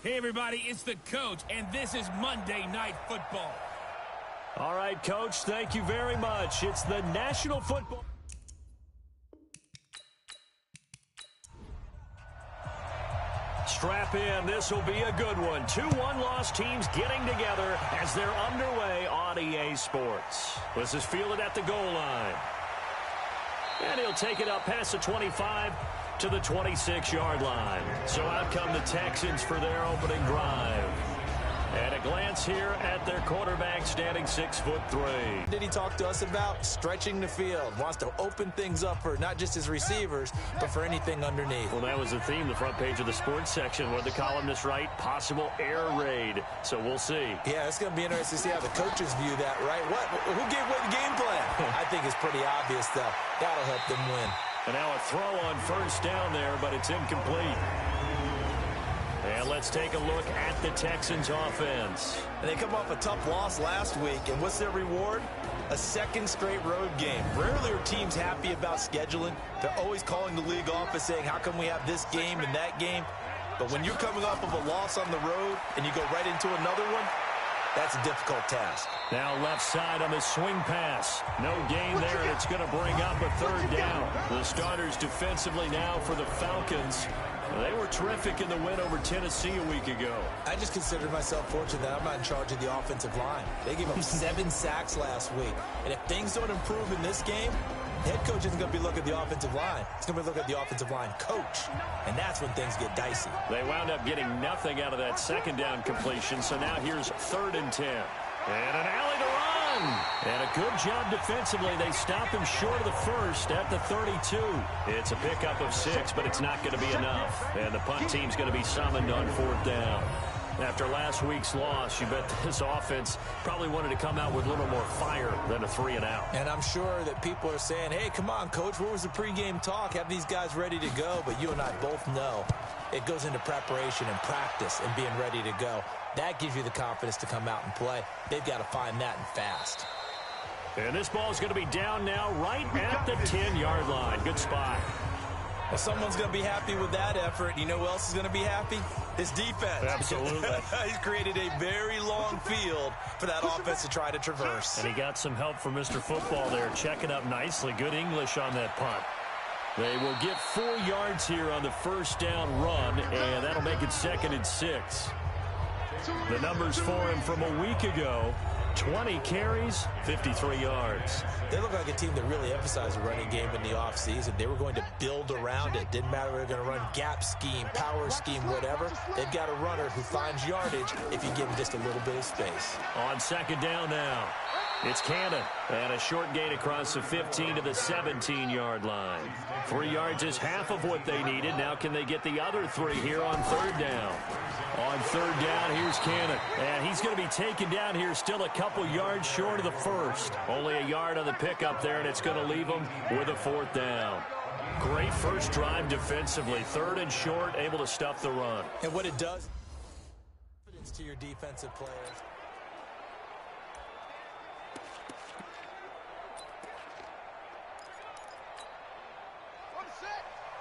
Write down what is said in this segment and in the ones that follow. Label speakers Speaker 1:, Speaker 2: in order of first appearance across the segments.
Speaker 1: Hey, everybody, it's the coach, and this is Monday Night Football.
Speaker 2: All right, Coach, thank you very much. It's the National Football. Strap in. This will be a good one. 2 one-loss teams getting together as they're underway on EA Sports. This is fielded at the goal line. And he'll take it up past the 25 to the 26-yard line. So out come the Texans for their opening drive. And a glance here at their quarterback standing 6'3".
Speaker 3: Did he talk to us about stretching the field? Wants to open things up for not just his receivers, but for anything underneath.
Speaker 2: Well, that was the theme, the front page of the sports section. What the columnists write, possible air raid. So we'll see.
Speaker 3: Yeah, it's going to be interesting to see how the coaches view that, right? Who gave away the game plan? I think it's pretty obvious, though. That'll help them win.
Speaker 2: And now a throw on first down there, but it's incomplete. And let's take a look at the Texans offense.
Speaker 3: And they come off a tough loss last week, and what's their reward? A second straight road game. Rarely are teams happy about scheduling. They're always calling the league office saying, how come we have this game and that game? But when you're coming off of a loss on the road and you go right into another one, that's a difficult task.
Speaker 2: Now left side on the swing pass. No gain there, and it's going to bring up a third down. The starters defensively now for the Falcons. They were terrific in the win over Tennessee a week ago.
Speaker 3: I just consider myself fortunate that I'm not in charge of the offensive line. They gave up 7 sacks last week. And if things don't improve in this game, the head coach isn't going to be looking at the offensive line. He's going to be looking at the offensive line coach. And that's when things get dicey.
Speaker 2: They wound up getting nothing out of that second down completion. So now here's 3rd and 10. And an alley to run. And a good job defensively. They stop him short of the first at the 32. It's a pickup of 6, but it's not going to be enough. And the punt team's going to be summoned on 4th down. After last week's loss, you bet this offense probably wanted to come out with a little more fire than a 3-and-out.
Speaker 3: And I'm sure that people are saying, hey, come on, Coach, where was the pregame talk? Have these guys ready to go? But you and I both know it goes into preparation and practice and being ready to go. That gives you the confidence to come out and play. They've got to find that and fast.
Speaker 2: And this ball is going to be down now right at the 10-yard line. Good spot.
Speaker 3: Well, someone's going to be happy with that effort. You know who else is going to be happy? His defense.
Speaker 2: Absolutely.
Speaker 3: He's created a very long field for that offense to try to traverse.
Speaker 2: And he got some help from Mr. Football there, checking up nicely. Good English on that punt. They will get 4 yards here on the first down run, and that'll make it 2nd and 6. The numbers for him from a week ago, 20 carries, 53 yards.
Speaker 3: They look like a team that really emphasized the running game in the offseason. They were going to build around it. Didn't matter if they're going to run gap scheme, power scheme, whatever. They've got a runner who finds yardage if you give him just a little bit of space.
Speaker 2: On 2nd down now, it's Cannon. And a short gain across the 15 to the 17-yard line. 3 yards is half of what they needed. Now can they get the other 3 here on 3rd down? On 3rd down, here's Cannon. And he's going to be taken down here still a couple yards short of the first. Only a yard on the pickup there, and it's going to leave him with a 4th down. Great first drive defensively. 3rd and short, able to stuff the run.
Speaker 3: And what it does, confidence to your defensive players.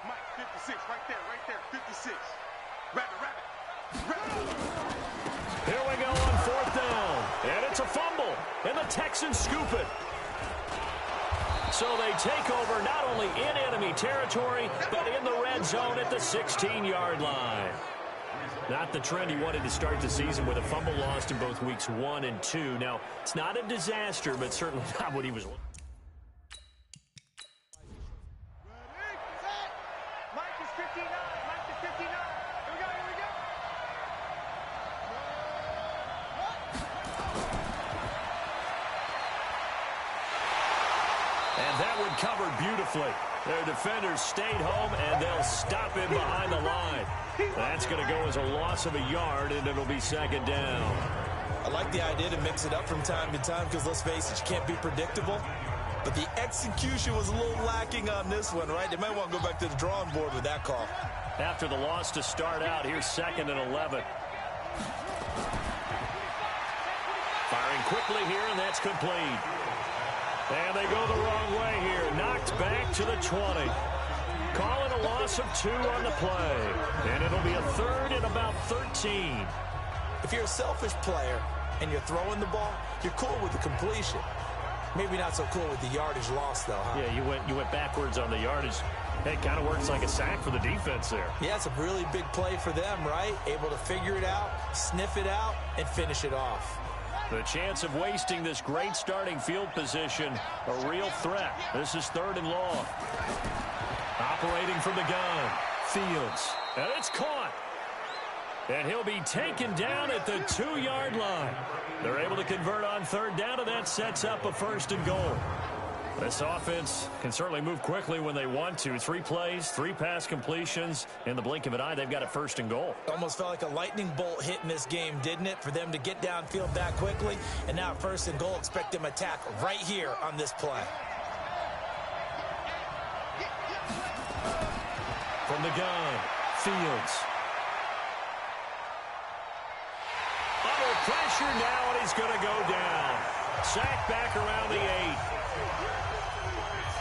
Speaker 4: Mike, 56, right there, 56. Rabbit.
Speaker 2: Here we go on 4th down. And it's a fumble. And the Texans scoop it. So they take over not only in enemy territory, but in the red zone at the 16-yard line. Not the trend he wanted to start the season with a fumble lost in both weeks 1 and 2. Now, it's not a disaster, but certainly not what he was looking for. Covered beautifully. Their defenders stayed home, and they'll stop him behind the line. That's going to go as a loss of a yard, and it'll be 2nd down.
Speaker 3: I like the idea to mix it up from time to time because, let's face it, you can't be predictable. But the execution was a little lacking on this one, right? They might want to go back to the drawing board with that call.
Speaker 2: After the loss to start out, here's 2nd and 11. Firing quickly here, and that's complete. And they go the wrong way here. Knocked back to the 20. Call it a loss of 2 on the play. And it'll be a 3rd and about 13. 14.
Speaker 3: If you're a selfish player and you're throwing the ball, you're cool with the completion. Maybe not so cool with the yardage loss, though, huh?
Speaker 2: Yeah, you went backwards on the yardage. It kind of works like a sack for the defense there.
Speaker 3: Yeah, it's a really big play for them, right? Able to figure it out, sniff it out, and finish it off.
Speaker 2: The chance of wasting this great starting field position, a real threat. This is 3rd and long. Operating from the gun, Fields. And it's caught. And he'll be taken down at the 2-yard line. They're able to convert on 3rd down, and that sets up a 1st and goal. This offense can certainly move quickly when they want to. 3 plays, 3 pass completions. In the blink of an eye, they've got a 1st and goal.
Speaker 3: Almost felt like a lightning bolt hit in this game, didn't it? For them to get downfield that quickly. And now 1st and goal, expect them to attack right here on this play.
Speaker 2: From the gun, Fields. Under pressure now, and he's going to go down. Sack back around the 8.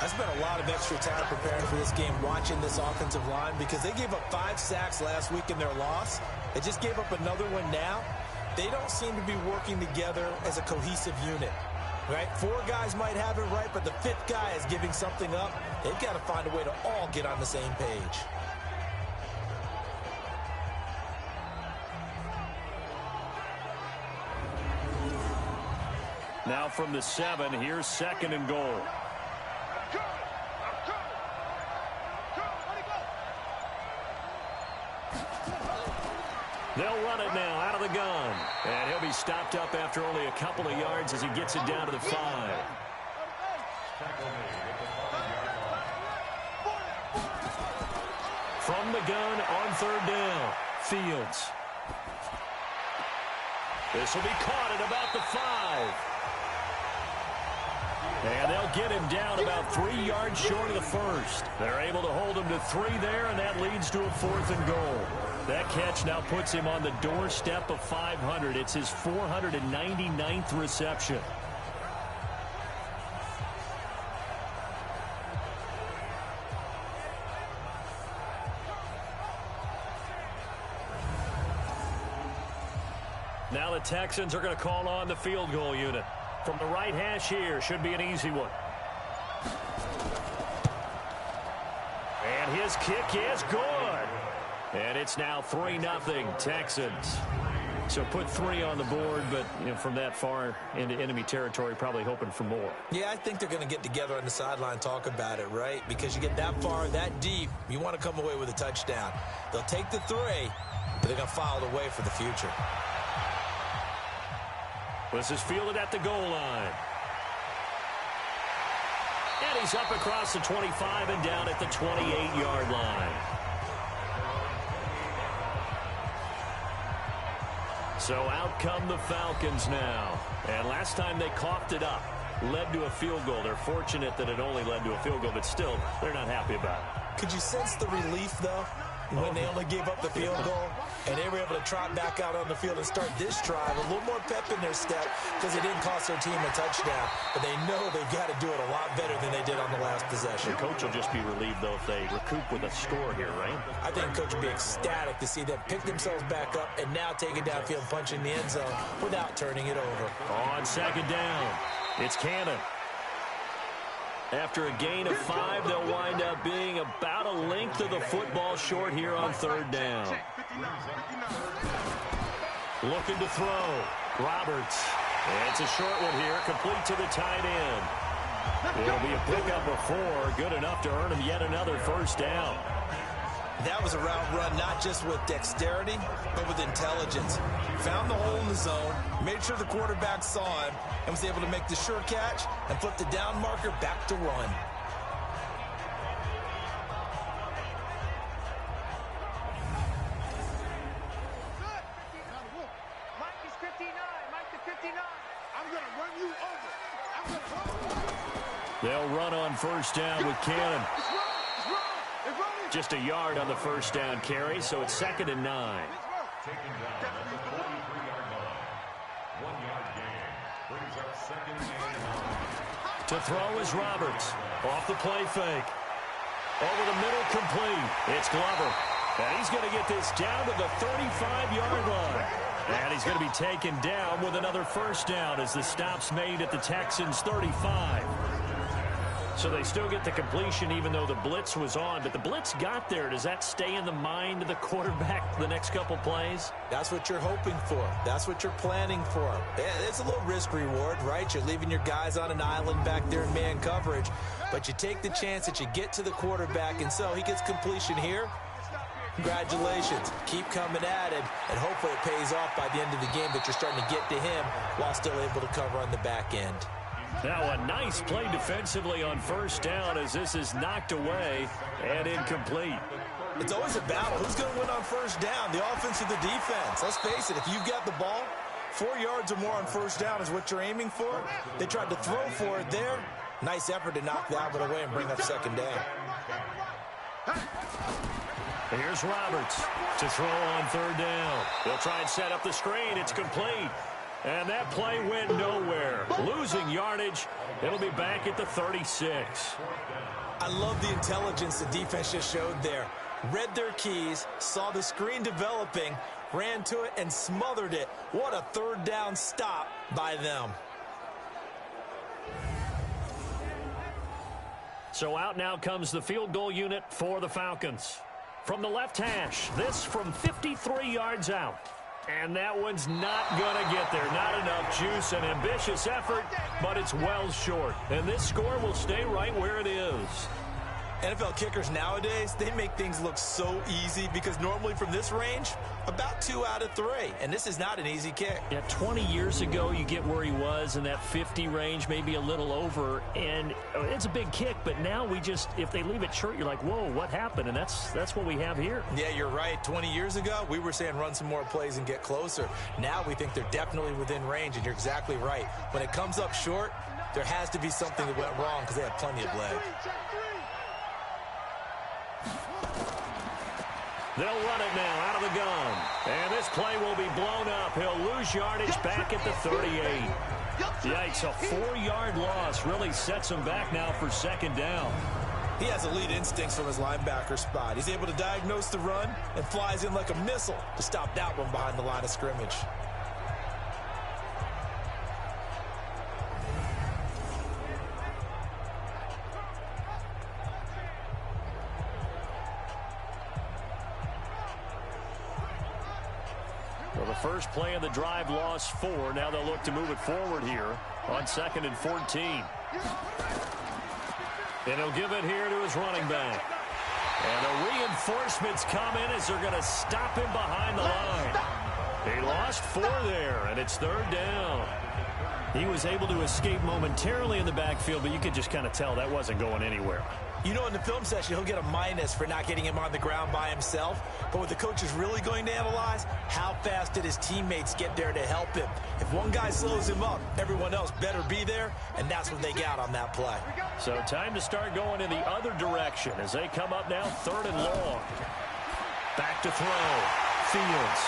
Speaker 3: I spent a lot of extra time preparing for this game, watching this offensive line, because they gave up 5 sacks last week in their loss. They just gave up another one now. They don't seem to be working together as a cohesive unit, right? 4 guys might have it right, but the 5th guy is giving something up. They've got to find a way to all get on the same page.
Speaker 2: Now from the 7, here's 2nd and goal. They'll run it now out of the gun. And he'll be stopped up after only a couple of yards as he gets it down to the 5. From the gun on 3rd down, Fields. This will be caught at about the 5. And they'll get him down about 3 yards short of the 1st. They're able to hold him to 3 there, and that leads to a 4th and goal. That catch now puts him on the doorstep of 500. It's his 499th reception. Now the Texans are going to call on the field goal unit. From the right hash here, should be an easy one. And his kick is good. And it's now 3-0 Texans. So put 3 on the board, but from that far into enemy territory, probably hoping for more.
Speaker 3: Yeah, I think they're going to get together on the sideline, talk about it, right? Because you get that far, that deep, you want to come away with a touchdown. They'll take the 3, but they're going to file it away for the future.
Speaker 2: This is fielded at the goal line. And he's up across the 25 and down at the 28-yard line. So out come the Falcons now. And last time they coughed it up, led to a field goal. They're fortunate that it only led to a field goal, but still, they're not happy about it.
Speaker 3: Could you sense the relief, though, when they only gave up the field goal and they were able to trot back out on the field and start this drive? A little more pep in their step because it didn't cost their team a touchdown, but they know they've got to do it a lot better than they did on the last possession.
Speaker 2: The coach will just be relieved, though, if they recoup with a score here, right?
Speaker 3: I think coach will be ecstatic to see them pick themselves back up and now take it downfield, punch in the end zone without turning it over.
Speaker 2: On 2nd down, it's Cannon. After a gain of 5, they'll wind up being about a length of the football short here on 3rd down. Looking to throw. Roberts. And it's a short one here, complete to the tight end. It'll be a pickup of 4, good enough to earn him yet another 1st down.
Speaker 3: That was a route run not just with dexterity, but with intelligence. Found the hole in the zone, made sure the quarterback saw him, and was able to make the sure catch and flip the down marker back to run.
Speaker 4: Mike is 59. Mike is 59. I'm going to run you over. I'm going to run you over.
Speaker 2: They'll run on 1st down with Cannon.
Speaker 4: It's wrong. It's wrong. It's wrong.
Speaker 2: Just a yard on the 1st down carry, so it's 2nd and 9.
Speaker 5: Taken down at the 43-yard line. 1-yard gain. Brings up 2nd and 9.
Speaker 2: To throw is Roberts. Off the play fake. Over the middle, complete. It's Glover. And he's going to get this down to the 35-yard line. And he's going to be taken down with another first down as the stop's made at the Texans' 35. So they still get the completion even though the blitz was on. But the blitz got there. Does that stay in the mind of the quarterback the next couple plays?
Speaker 3: That's what you're hoping for. That's what you're planning for. It's a little risk-reward, right? You're leaving your guys on an island back there in man coverage. But you take the chance that you get to the quarterback, and so he gets completion here. Congratulations. Keep coming at him, and hopefully it pays off by the end of the game that you're starting to get to him while still able to cover on the back end.
Speaker 2: Now a nice play defensively on first down as this is knocked away and incomplete.
Speaker 3: It's always a battle. Who's going to win on first down, the offense or the defense? Let's face it, if you've got the ball, 4 yards or more on first down is what you're aiming for. They tried to throw for it there. Nice effort to knock that one away and bring up second down.
Speaker 2: Here's Roberts to throw on third down. They'll try and set up the screen. It's complete. And that play went nowhere. Losing yardage. It'll be back at the 36.
Speaker 3: I love the intelligence the defense just showed there. Read their keys, saw the screen developing, ran to it, and smothered it. What a third down stop by them.
Speaker 2: So out now comes the field goal unit for the Falcons. From the left hash, this from 53 yards out. And that one's not going to get there. Not enough juice, an ambitious effort, but it's well short. And this score will stay right where it is.
Speaker 3: NFL kickers nowadays, they make things look so easy because normally from this range, about 2 out of 3. And this is not an easy kick.
Speaker 2: Yeah, 20 years ago, you get where he was in that 50 range, maybe a little over. And it's a big kick, but now we just, if they leave it short, you're like, whoa, what happened? And that's what we have here.
Speaker 3: Yeah, you're right. 20 years ago, we were saying run some more plays and get closer. Now we think they're definitely within range, and you're exactly right. When it comes up short, there has to be something that went wrong because they have plenty of leg.
Speaker 2: They'll run it now out of the gun. And this play will be blown up. He'll lose yardage back at the 38. Yikes, a 4-yard loss really sets him back now for second down.
Speaker 3: He has elite instincts from his linebacker spot. He's able to diagnose the run and flies in like a missile to stop that one behind the line of scrimmage.
Speaker 2: Well, the first play of the drive lost 4. Now they'll look to move it forward here on 2nd and 14. And he'll give it here to his running back. And the reinforcements come in as they're going to stop him behind the line. He lost 4 there, and it's third down. He was able to escape momentarily in the backfield, but you could just kind of tell that wasn't going anywhere.
Speaker 3: You know, in the film session, he'll get a minus for not getting him on the ground by himself. But what the coach is really going to analyze, how fast did his teammates get there to help him? If one guy slows him up, everyone else better be there, and that's what they got on that play.
Speaker 2: So time to start going in the other direction as they come up now 3rd and long. Back to throw. Fields.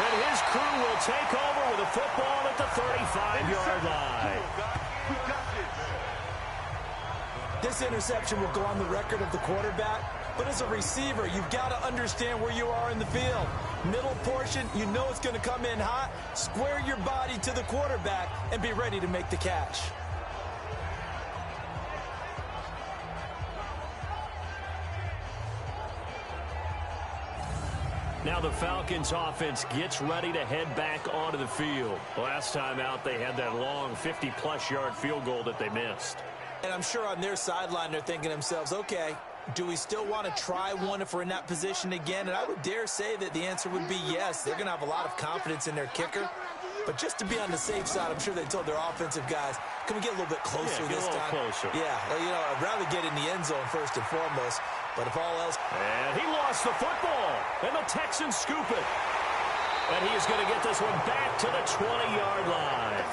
Speaker 2: And his crew will take over with a football at the 35-yard line.
Speaker 3: This interception will go on the record of the quarterback, but as a receiver, you've got to understand where you are in the field. Middle portion, you know it's going to come in hot. Square your body to the quarterback and be ready to make the catch.
Speaker 2: Now the Falcons offense gets ready to head back onto the field. Last time out, they had that long 50-plus yard field goal that they missed.
Speaker 3: And I'm sure on their sideline, they're thinking to themselves, okay, do we still want to try one if we're in that position again? And I would dare say that the answer would be yes. They're going to have a lot of confidence in their kicker. But just to be on the safe side, I'm sure they told their offensive guys, can we get a little bit closer this time?
Speaker 2: Closer.
Speaker 3: Yeah, well, you know, I'd rather get in the end zone first and foremost. But if all else...
Speaker 2: And he lost the football. And the Texans scoop it. And he is going to get this one back to the 20-yard line.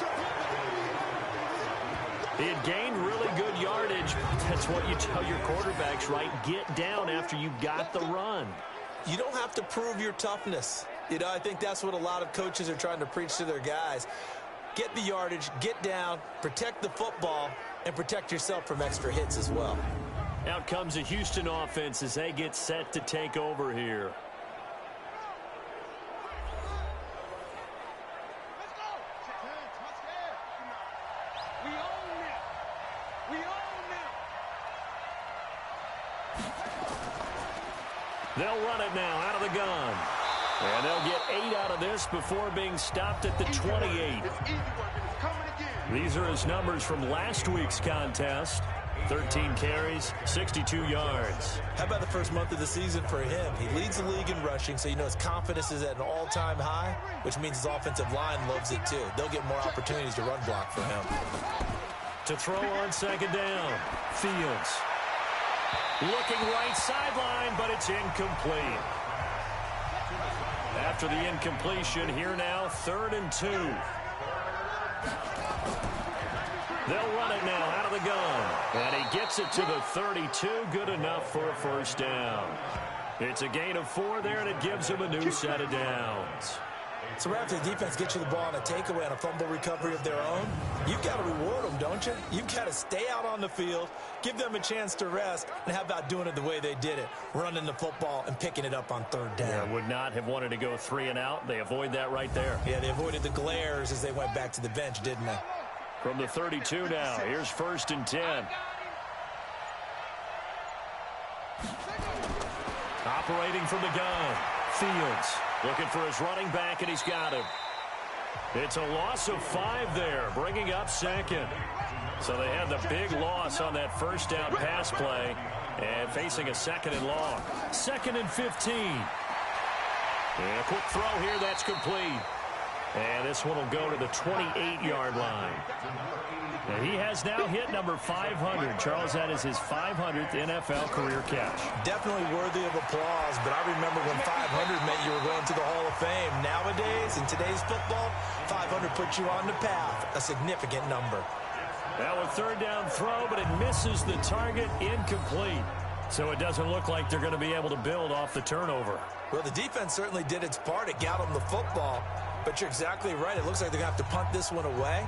Speaker 2: He had gained really good yardage. That's what you tell your quarterbacks, right? Get down after you got the run.
Speaker 3: You don't have to prove your toughness. You know, I think that's what a lot of coaches are trying to preach to their guys. Get the yardage, get down, protect the football, and protect yourself from extra hits as well.
Speaker 2: Out comes the Houston offense as they get set to take over here. They'll run it now out of the gun. And they'll get 8 out of this before being stopped at the 28. These are his numbers from last week's contest. 13 carries, 62 yards.
Speaker 3: How about the first month of the season for him? He leads the league in rushing, so you know his confidence is at an all-time high, which means his offensive line loves it too. They'll get more opportunities to run block for him.
Speaker 2: To throw on second down, Fields. Looking right sideline, but it's incomplete. After the incompletion, here now, 3rd and 2. They'll run it now out of the gun. And he gets it to the 32. Good enough for a first down. It's a gain of 4 there, and it gives him a new set of downs.
Speaker 3: So right after the defense gets you the ball on a takeaway and a fumble recovery of their own, you've got to reward them, don't you? You've got to stay out on the field, give them a chance to rest, and how about doing it the way they did it, running the football and picking it up on 3rd down.
Speaker 2: Yeah, would not have wanted to go 3 and out. They avoid that right there.
Speaker 3: Yeah, they avoided the glares as they went back to the bench, didn't they?
Speaker 2: From the 32 now, here's 1st and 10. Operating from the gun, Fields looking for his running back, and he's got him. It's a loss of 5 there, bringing up 2nd. So they had the big loss on that first down pass play and facing a 2nd and long. 2nd and 15. And a quick throw here, that's complete. And this one will go to the 28-yard line. And he has now hit number 500. Charles, that is his 500th NFL career catch.
Speaker 3: Definitely worthy of applause, but I remember when 500 meant you were going to the Hall of Fame. Nowadays, in today's football, 500 puts you on the path, a significant number.
Speaker 2: Now a 3rd down throw, but it misses the target, incomplete. So it doesn't look like they're going to be able to build off the turnover.
Speaker 3: Well, the defense certainly did its part. It got them the football. But you're exactly right. It looks like they're going to have to punt this one away.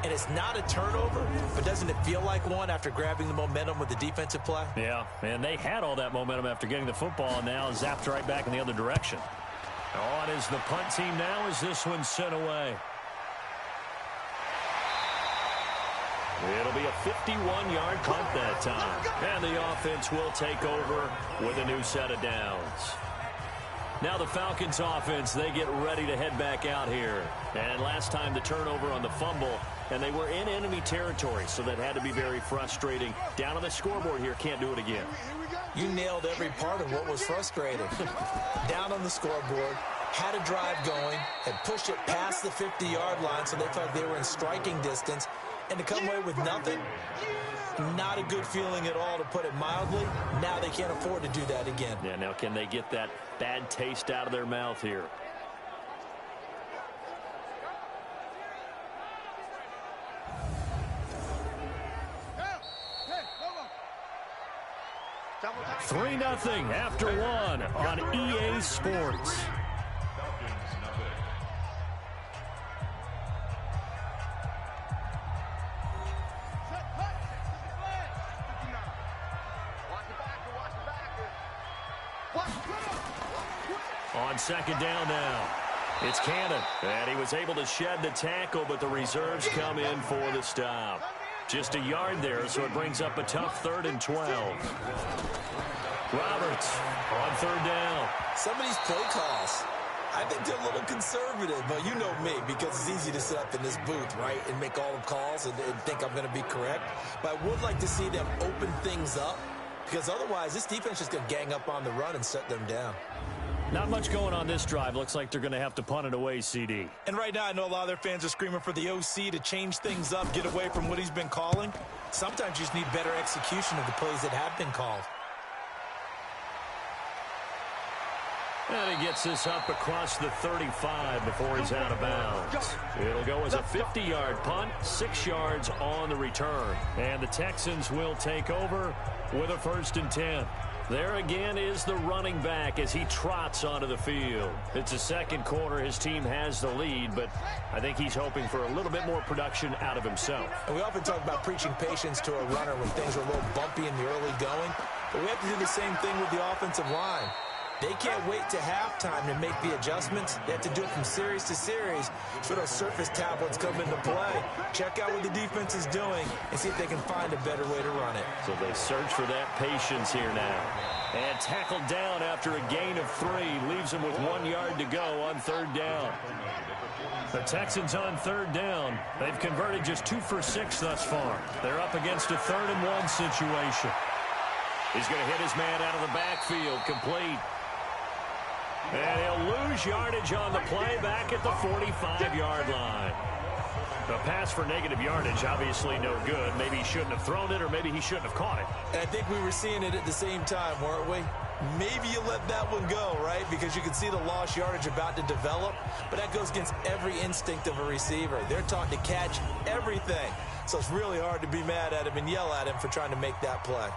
Speaker 3: And it's not a turnover, but doesn't it feel like one after grabbing the momentum with the defensive play?
Speaker 2: Yeah, and they had all that momentum after getting the football, and now zapped right back in the other direction. On is the punt team now as this one's sent away. It'll be a 51-yard punt that time. And the offense will take over with a new set of downs. Now the Falcons offense, they get ready to head back out here. And last time the turnover on the fumble, and they were in enemy territory, so that had to be very frustrating. Down on the scoreboard here, can't do it again.
Speaker 3: You nailed every part of what was frustrating. Down on the scoreboard, had a drive going, had pushed it past the 50-yard line, so they felt they were in striking distance, and to come away with nothing, not a good feeling at all, to put it mildly. Now they can't afford to do that again.
Speaker 2: Yeah, now can they get that bad taste out of their mouth here? Three 0 after 1 on EA Sports. On second down now, it's Cannon, and he was able to shed the tackle, but the reserves come in for the stop. Just a yard there, so it brings up a tough 3rd and 12. Roberts on 3rd down.
Speaker 3: Some of these play calls, I think they're a little conservative, but you know me, because it's easy to sit up in this booth, right, and make all the calls and think I'm going to be correct. But I would like to see them open things up, because otherwise this defense is going to gang up on the run and shut them down.
Speaker 2: Not much going on this drive. Looks like they're going to have to punt it away, CD.
Speaker 3: And right now I know a lot of their fans are screaming for the OC to change things up, get away from what he's been calling. Sometimes you just need better execution of the plays that have been called.
Speaker 2: And he gets this up across the 35 before he's out of bounds. It'll go as a 50-yard punt, 6 yards on the return. And the Texans will take over with a 1st and 10. There again is the running back as he trots onto the field. It's a second quarter. His team has the lead, but I think he's hoping for a little bit more production out of himself.
Speaker 3: And we often talk about preaching patience to a runner when things are a little bumpy in the early going, but we have to do the same thing with the offensive line. They can't wait to halftime to make the adjustments. They have to do it from series to series so those surface tablets come into play. Check out what the defense is doing and see if they can find a better way to run it.
Speaker 2: So they search for that patience here now. And tackled down after a gain of 3. Leaves him with 1 yard to go on third down. The Texans on third down. They've converted just 2 for 6 thus far. They're up against a 3rd and 1 situation. He's going to hit his man out of the backfield. Complete. And he'll lose yardage on the play back at the 45-yard line. The pass for negative yardage, obviously no good. Maybe he shouldn't have thrown it, or maybe he shouldn't have caught it.
Speaker 3: And I think we were seeing it at the same time, weren't we? Maybe you let that one go, right? Because you can see the lost yardage about to develop. But that goes against every instinct of a receiver. They're taught to catch everything. So it's really hard to be mad at him and yell at him for trying to make that play.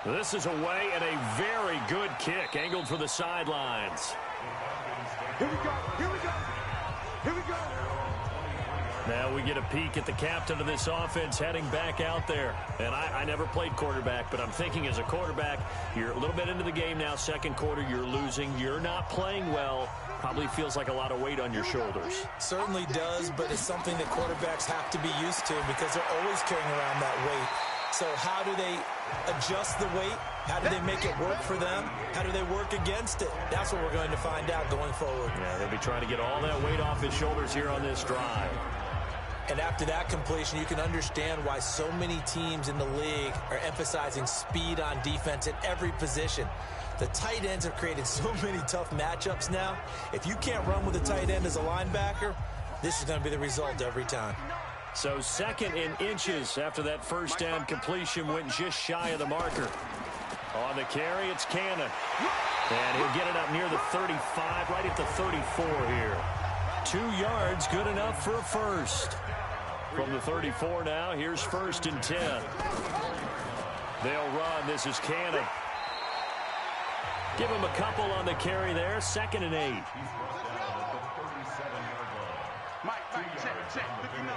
Speaker 2: This is away and a very good kick angled for the sidelines.
Speaker 4: Here we go. Here we go. Here we go.
Speaker 2: Now we get a peek at the captain of this offense heading back out there. And I never played quarterback, but I'm thinking as a quarterback, you're a little bit into the game now. Second quarter, you're losing. You're not playing well. Probably feels like a lot of weight on your shoulders.
Speaker 3: Certainly does, but it's something that quarterbacks have to be used to because they're always carrying around that weight. So how do they adjust the weight? How do they make it work for them? How do they work against it? That's what we're going to find out going forward.
Speaker 2: Yeah, they'll be trying to get all that weight off his shoulders here on this drive.
Speaker 3: And after that completion, you can understand why so many teams in the league are emphasizing speed on defense at every position. The tight ends have created so many tough matchups now. If you can't run with a tight end as a linebacker, this is going to be the result every time.
Speaker 2: So 2nd and inches after that first down completion went just shy of the marker. On the carry, it's Cannon. And he'll get it up near the 35, right at the 34 here. 2 yards, good enough for a first. From the 34 now, here's 1st and 10. They'll run. This is Cannon. Give him a couple on the carry there. 2nd and 8.
Speaker 4: Mike, check. 59.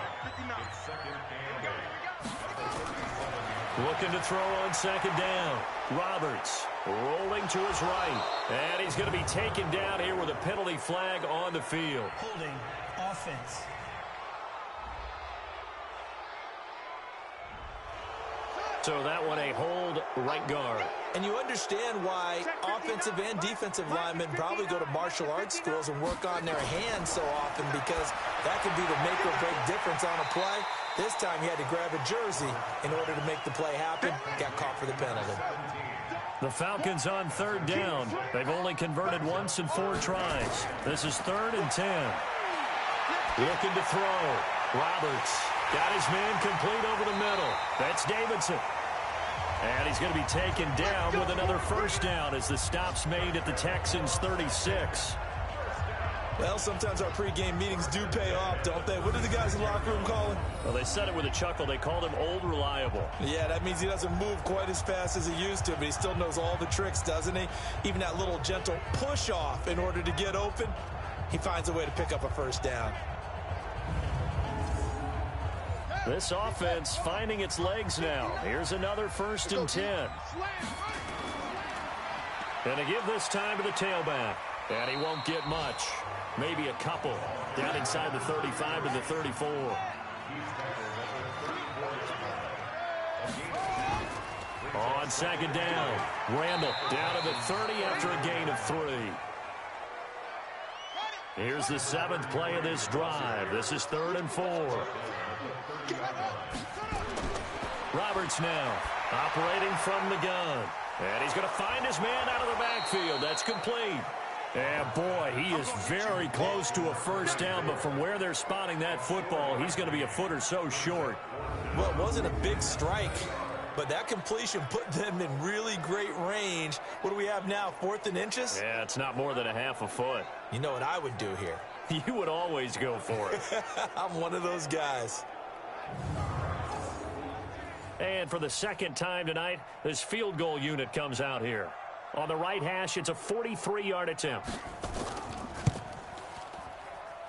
Speaker 2: Looking to throw on 2nd down. Roberts rolling to his right. And he's going to be taken down here with a penalty flag on the field.
Speaker 6: Holding offense.
Speaker 2: So that one a hold right guard.
Speaker 3: And you understand why offensive and defensive linemen probably go to martial arts schools and work on their hands so often, because that could be the make or break difference on a play. This time he had to grab a jersey in order to make the play happen. Got caught for the penalty.
Speaker 2: The Falcons on 3rd down. They've only converted once in 4 tries. This is 3rd and 10. Looking to throw. Roberts got his man complete over the middle. That's Davidson. And he's going to be taken down with another first down as the stop's made at the Texans' 36.
Speaker 3: Well, sometimes our pregame meetings do pay off, don't they? What did the guys in the locker room call him?
Speaker 2: Well, they said it with a chuckle. They called him Old Reliable.
Speaker 3: Yeah, that means he doesn't move quite as fast as he used to, but he still knows all the tricks, doesn't he? Even that little gentle push-off in order to get open, he finds a way to pick up a first down.
Speaker 2: This offense finding its legs now. Here's another 1st and 10. And to give this time to the tailback. And he won't get much. Maybe a couple. Down inside the 35 to the 34. On 2nd down. Randall down to the 30 after a gain of 3. Here's the 7th play of this drive. This is 3rd and 4. Roberts now operating from the gun. And he's going to find his man out of the backfield. That's complete. And boy, he is very close to a first down, but from where they're spotting that football, he's going to be a foot or so short.
Speaker 3: Well, it wasn't a big strike, but that completion put them in really great range. What do we have now, 4th and inches?
Speaker 2: Yeah, it's not more than a half a foot.
Speaker 3: You know what I would do here?
Speaker 2: You would always go for it.
Speaker 3: I'm one of those guys.
Speaker 2: And for the second time tonight, this field goal unit comes out here. On the right hash, it's a 43-yard attempt.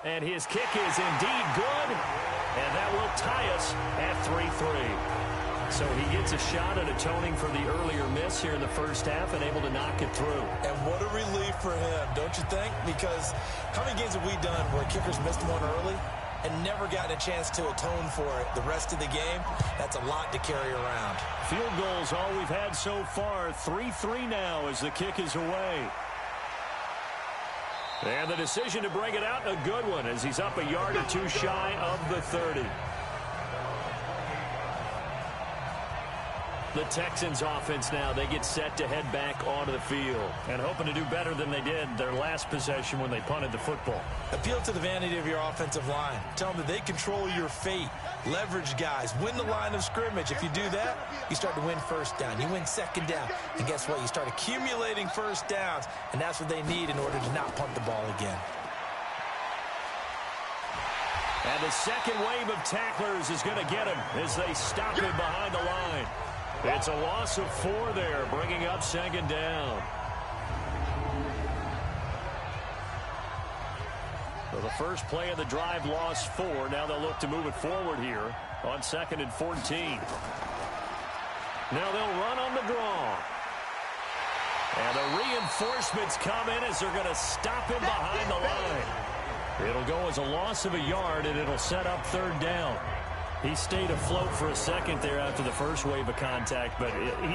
Speaker 2: And his kick is indeed good, and that will tie us at 3-3. So he gets a shot at atoning for the earlier miss here in the first half and able to knock it through.
Speaker 3: And what a relief for him, don't you think? Because how many games have we done where kickers missed one early and never gotten a chance to atone for it the rest of the game? That's a lot to carry around.
Speaker 2: Field goals all we've had so far. 3-3 now as the kick is away. And the decision to bring it out, a good one, as he's up a yard or two shy of the 30. The Texans offense now, they get set to head back onto the field and hoping to do better than they did their last possession when they punted the football.
Speaker 3: Appeal to the vanity of your offensive line. Tell them that they control your fate. Leverage guys. Win the line of scrimmage. If you do that, you start to win first down. You win second down. And guess what? You start accumulating first downs, and that's what they need in order to not punt the ball again.
Speaker 2: And the second wave of tacklers is going to get him as they stop him behind the line. It's a loss of 4 there, bringing up second down. So the first play of the drive lost 4. Now they'll look to move it forward here on 2nd and 14. Now they'll run on the draw. And the reinforcements come in as they're going to stop him behind the line. It'll go as a loss of a yard, and it'll set up 3rd down. He stayed afloat for a second there after the first wave of contact, but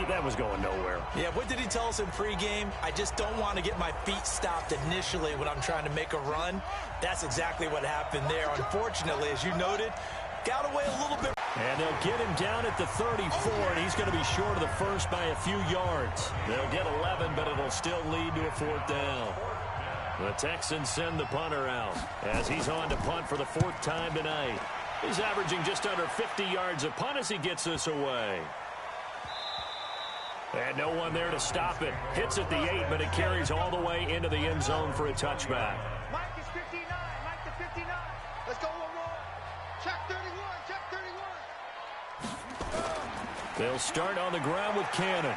Speaker 2: that was going nowhere.
Speaker 3: Yeah, what did he tell us in pregame? I just don't want to get my feet stopped initially when I'm trying to make a run. That's exactly what happened there. Unfortunately, as you noted, got away a little bit.
Speaker 2: And they'll get him down at the 34, and he's going to be short of the first by a few yards. They'll get 11, but it'll still lead to a 4th down. The Texans send the punter out as he's on to punt for the 4th time tonight. He's averaging just under 50 yards a punt as he gets this away. And no one there to stop it. Hits at the 8, but it carries all the way into the end zone for a touchback.
Speaker 4: Mike is 59. Mike to 59. Let's go one more. Check 31. Check 31.
Speaker 2: They'll start on the ground with Cannon.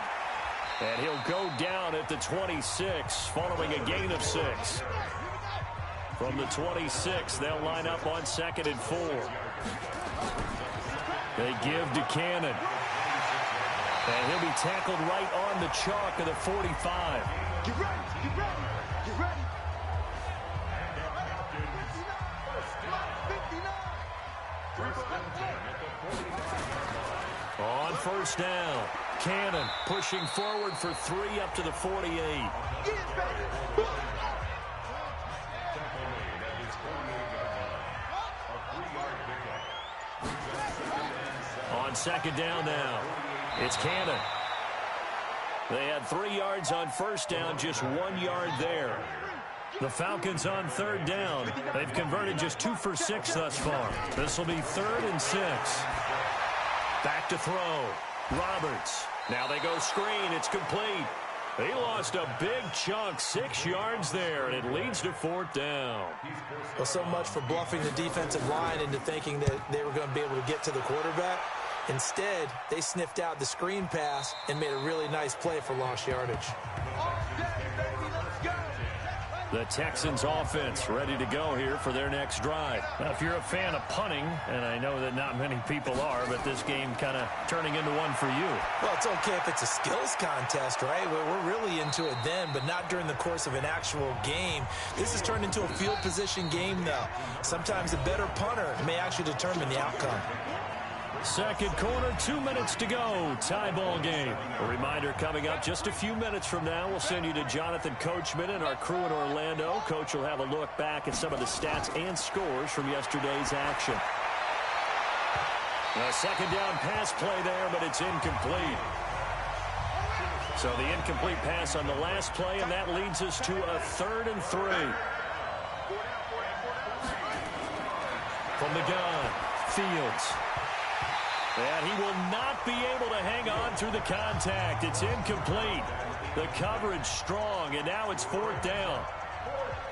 Speaker 2: And he'll go down at the 26 following a gain of 6. From the 26, they'll line up on 2nd and 4. They give to Cannon. And he'll be tackled right on the chalk of the 45.
Speaker 4: Get ready. Get ready. Get ready. 59.
Speaker 2: On 1st down, Cannon pushing forward for 3 up to the 48.
Speaker 4: Get it, baby.
Speaker 2: On 2nd down now, it's Cannon. They had 3 yards on 1st down, just 1 yard there. The Falcons on 3rd down. They've converted just 2 for 6 thus far. This will be 3rd and 6. Back to throw. Roberts. Now they go screen. It's complete. He lost a big chunk, 6 yards there, and it leads to 4th down.
Speaker 3: Well, so much for bluffing the defensive line into thinking that they were going to be able to get to the quarterback. Instead, they sniffed out the screen pass and made a really nice play for lost yardage.
Speaker 2: The Texans offense ready to go here for their next drive. Now, if you're a fan of punting, and I know that not many people are, but this game kind of turning into one for you.
Speaker 3: Well, it's okay if it's a skills contest, right? We're really into it then, but not during the course of an actual game. This has turned into a field position game, though. Sometimes a better punter may actually determine the outcome.
Speaker 2: Second quarter, 2 minutes to go. Tie ball game. A reminder coming up just a few minutes from now. We'll send you to Jonathan Coachman and our crew in Orlando. Coach will have a look back at some of the stats and scores from yesterday's action. A 2nd down pass play there, but it's incomplete. So the incomplete pass on the last play, and that leads us to a 3rd and 3. From the gun, Fields. And he will not be able to hang on through the contact. It's incomplete. The coverage strong, and now it's 4th down.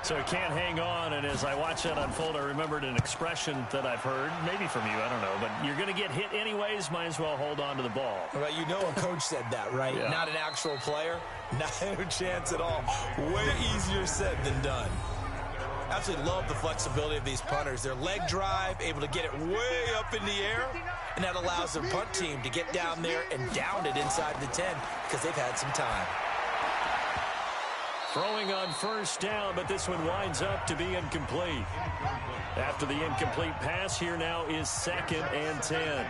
Speaker 2: So he can't hang on, and as I watch that unfold, I remembered an expression that I've heard, maybe from you, I don't know, but you're going to get hit anyways, might as well hold on to the ball.
Speaker 3: Well, you know a coach said that, right?
Speaker 2: Yeah.
Speaker 3: Not an actual player. Not a chance at all. Way easier said than done. Absolutely love the flexibility of these punters. Their leg drive, able to get it way up in the air, and that allows their punt team to get down there and down it inside the 10 because they've had some time.
Speaker 2: Throwing on first down, but this one winds up to be incomplete. After the incomplete pass, here now is 2nd and 10.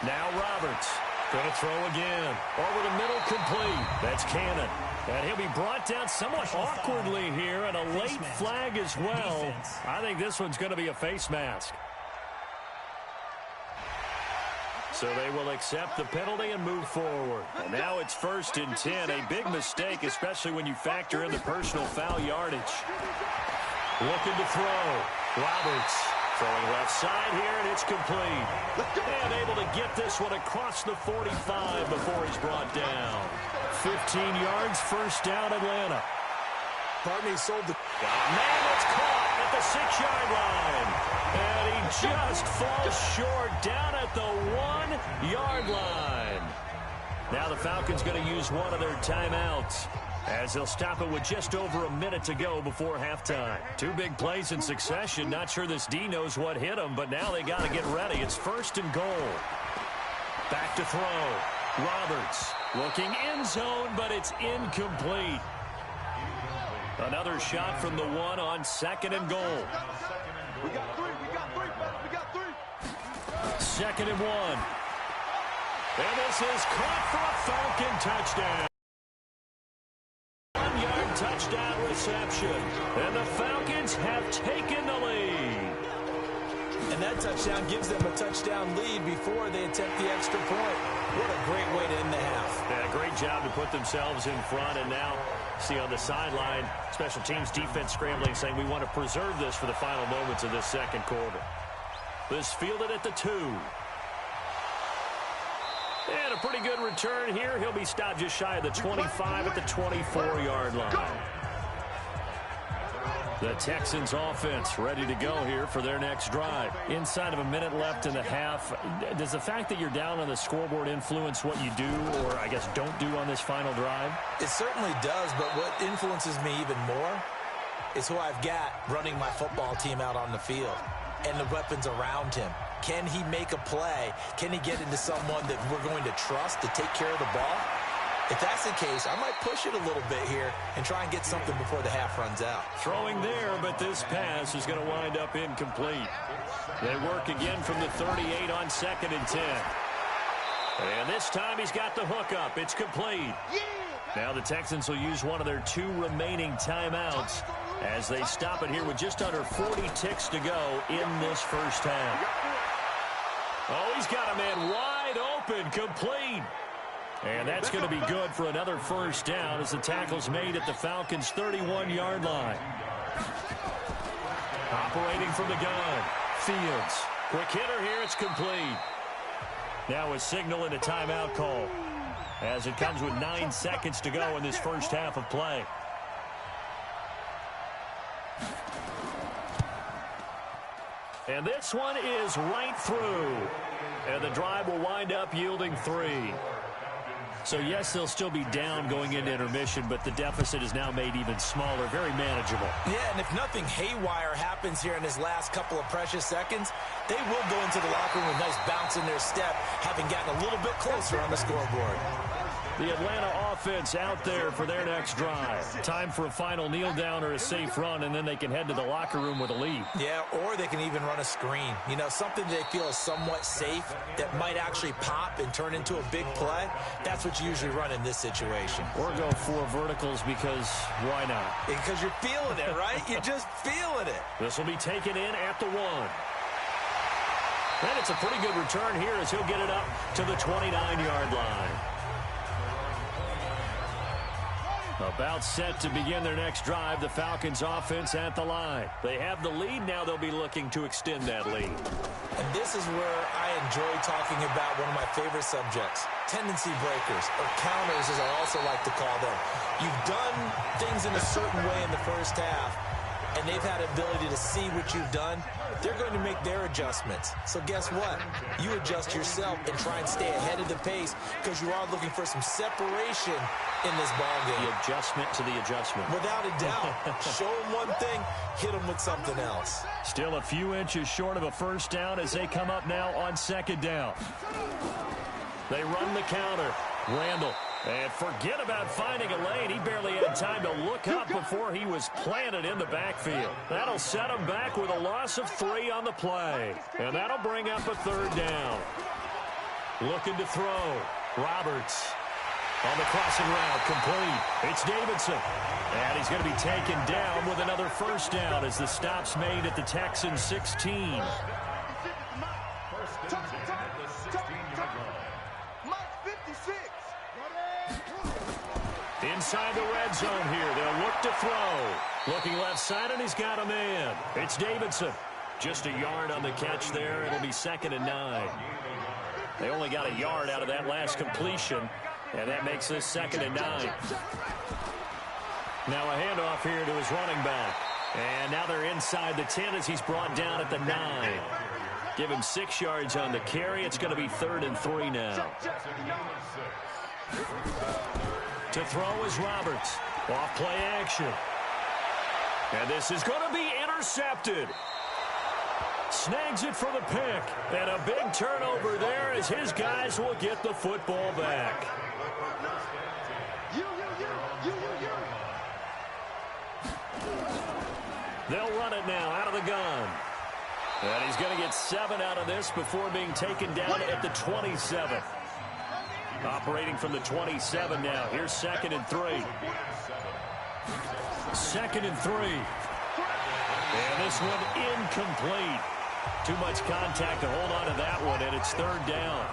Speaker 2: Now Roberts. Going to throw again. Over the middle, complete. That's Cannon. And he'll be brought down somewhat awkwardly here, and a late flag as well. I think this one's going to be a face mask. So they will accept the penalty and move forward. And now it's 1st and 10. A big mistake, especially when you factor in the personal foul yardage. Looking to throw. Roberts throwing left side here, and it's complete. And able to get this one across the 45 before he's brought down. 15 yards, 1st down, Atlanta.
Speaker 3: Pardon me, sold the...
Speaker 2: Man, it's caught at the 6-yard line. And he just falls short down at the 1-yard line. Now the Falcons going to use one of their timeouts as they'll stop it with just over a minute to go before halftime. 2 big plays in succession. Not sure this D knows what hit him, but now they got to get ready. It's 1st and goal. Back to throw. Roberts looking end zone, but it's incomplete. Another shot from the 1 on 2nd and goal.
Speaker 4: We got 3. We got 3.
Speaker 2: 2nd and 1. And this is caught for a Falcon touchdown. 1-yard touchdown reception. And the Falcons have taken the lead.
Speaker 3: And that touchdown gives them a touchdown lead before they attempt the extra point. What a great way to end the half.
Speaker 2: Yeah, great job to put themselves in front. And now, see on the sideline, special teams defense scrambling, saying we want to preserve this for the final moments of this 2nd quarter. This fielded at the 2. And a pretty good return here. He'll be stopped just shy of the 25 at the 24-yard line. The Texans offense ready to go here for their next drive. Inside of a minute left in the half, does the fact that you're down on the scoreboard influence what you do, or I guess don't do on this final drive?
Speaker 3: It certainly does, but what influences me even more is who I've got running my football team out on the field and the weapons around him. Can he make a play? Can he get into someone that we're going to trust to take care of the ball? If that's the case, I might push it a little bit here and try and get something before the half runs out.
Speaker 2: Throwing there, but this pass is going to wind up incomplete. They work again from the 38 on 2nd and 10. And this time he's got the hook up. It's complete. Now the Texans will use one of their 2 remaining timeouts as they stop it here with just under 40 ticks to go in this first half. Oh, he's got a man wide open, complete. And that's going to be good for another 1st down as the tackle's made at the Falcons' 31-yard line. Operating from the gun, Fields. Quick hitter here, it's complete. Now a signal and a timeout call as it comes with 9 seconds to go in this first half of play. And this one is right through. And the drive will wind up yielding 3. So, yes, they'll still be down going into intermission, but the deficit is now made even smaller, very manageable.
Speaker 3: Yeah, and if nothing haywire happens here in his last couple of precious seconds, they will go into the locker room with a nice bounce in their step, having gotten a little bit closer on the scoreboard.
Speaker 2: The Atlanta offense out there for their next drive. Time for a final kneel down or a safe run, and then they can head to the locker room with a lead.
Speaker 3: Yeah, or they can even run a screen. You know, something they feel is somewhat safe that might actually pop and turn into a big play. That's what you usually run in this situation.
Speaker 2: Or go 4 verticals because why not?
Speaker 3: Because you're feeling it, right? You're just feeling it.
Speaker 2: This will be taken in at the 1. And it's a pretty good return here as he'll get it up to the 29-yard line. About set to begin their next drive, the Falcons offense at the line. They have the lead. Now they'll be looking to extend that lead.
Speaker 3: And this is where I enjoy talking about one of my favorite subjects, tendency breakers, or counters as I also like to call them. You've done things in a certain way in the first half, and they've had the ability to see what you've done. They're going to make their adjustments. So guess what? You adjust yourself and try and stay ahead of the pace because you are looking for some separation in this ballgame.
Speaker 2: The adjustment to the adjustment.
Speaker 3: Without a doubt. Show them one thing, hit them with something else.
Speaker 2: Still a few inches short of a first down as they come up now on second down. They run the counter. Randall. And forget about finding a lane. He barely had time to look up before he was planted in the backfield. That'll set him back with a loss of 3 on the play. And that'll bring up a third down. Looking to throw. Roberts. On the crossing route, complete. It's Davidson. And he's going to be taken down with another first down as the stop's made at the Texans 16. Inside the red zone here. They'll look to throw. Looking left side, and he's got a man. It's Davidson. Just a yard on the catch there. It'll be 2nd and 9. They only got a yard out of that last completion, and that makes this 2nd and 9. Now a handoff here to his running back. And now they're inside the 10 as he's brought down at the 9. Give him 6 yards on the carry. It's going to be 3rd and 3 now. To throw is Roberts. Off play action. And this is going to be intercepted. Snags it for the pick. And a big turnover there as his guys will get the football back. They'll run it now out of the gun. And he's going to get 7 out of this before being taken down at the 27. Operating from the 27 now. Here's 2nd and 3. 2nd and 3. And this one incomplete. Too much contact to hold on to that one, and it's 3rd down.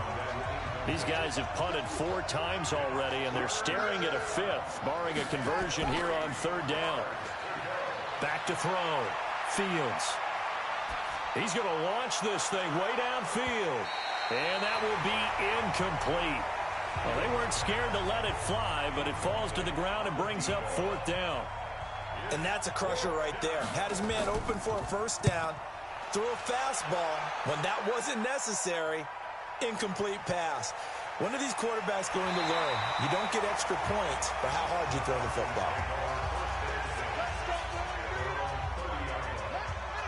Speaker 2: These guys have punted 4 times already, and they're staring at a 5th, barring a conversion here on 3rd down. Back to throw. Fields. He's going to launch this thing way downfield. And that will be incomplete. Well, they weren't scared to let it fly, but it falls to the ground and brings up 4th down.
Speaker 3: And that's a crusher right there. Had his man open for a first down, threw a fastball when that wasn't necessary, incomplete pass. When are these quarterbacks going to learn? You don't get extra points for how hard you throw the football.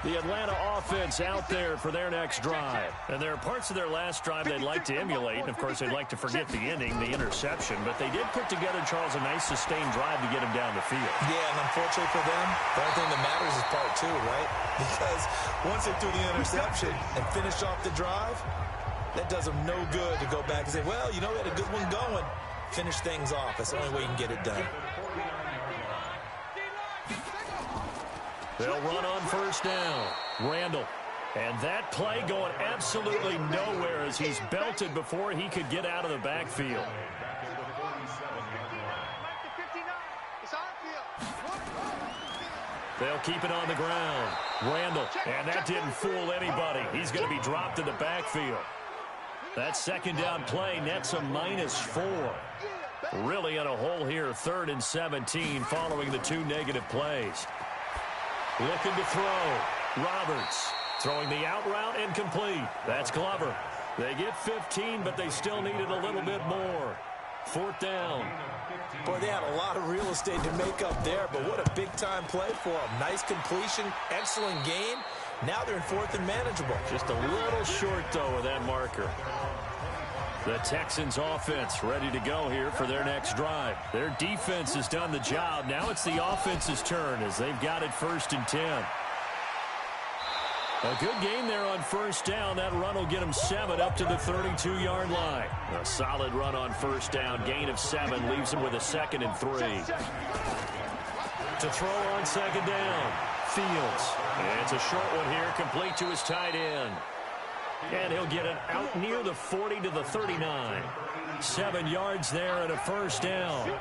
Speaker 2: The Atlanta offense out there for their next drive. And there are parts of their last drive they'd like to emulate. And, of course, they'd like to forget the ending, the interception. But they did put together, Charles, a nice sustained drive to get him down the field.
Speaker 3: Yeah, and unfortunately for them, the only thing that matters is part 2, right? Because once they threw the interception and finished off the drive, that does them no good to go back and say, well, you know, we had a good one going. Finish things off. That's the only way you can get it done.
Speaker 2: They'll run on first down. Randall. And that play going absolutely nowhere as he's belted before he could get out of the backfield. They'll keep it on the ground. Randall. And that didn't fool anybody. He's going to be dropped in the backfield. That 2nd down play nets a -4. Really in a hole here, 3rd and 17 following the 2 negative plays. Looking to throw. Roberts throwing the out route incomplete. That's Glover. They get 15, but they still needed a little bit more. 4th down.
Speaker 3: Boy, they had a lot of real estate to make up there, but what a big-time play for them. Nice completion, excellent game. Now they're in 4th and manageable.
Speaker 2: Just a little short, though, of that marker. The Texans offense ready to go here for their next drive. Their defense has done the job. Now it's the offense's turn as they've got it 1st and 10. A good game there on first down. That run will get them 7 up to the 32-yard line. A solid run on first down. Gain of 7 leaves them with a 2nd and 3. To throw on 2nd down. Fields. And it's a short one here, complete to his tight end. And he'll get it out near the 40 to the 39. 7 yards there and a first down.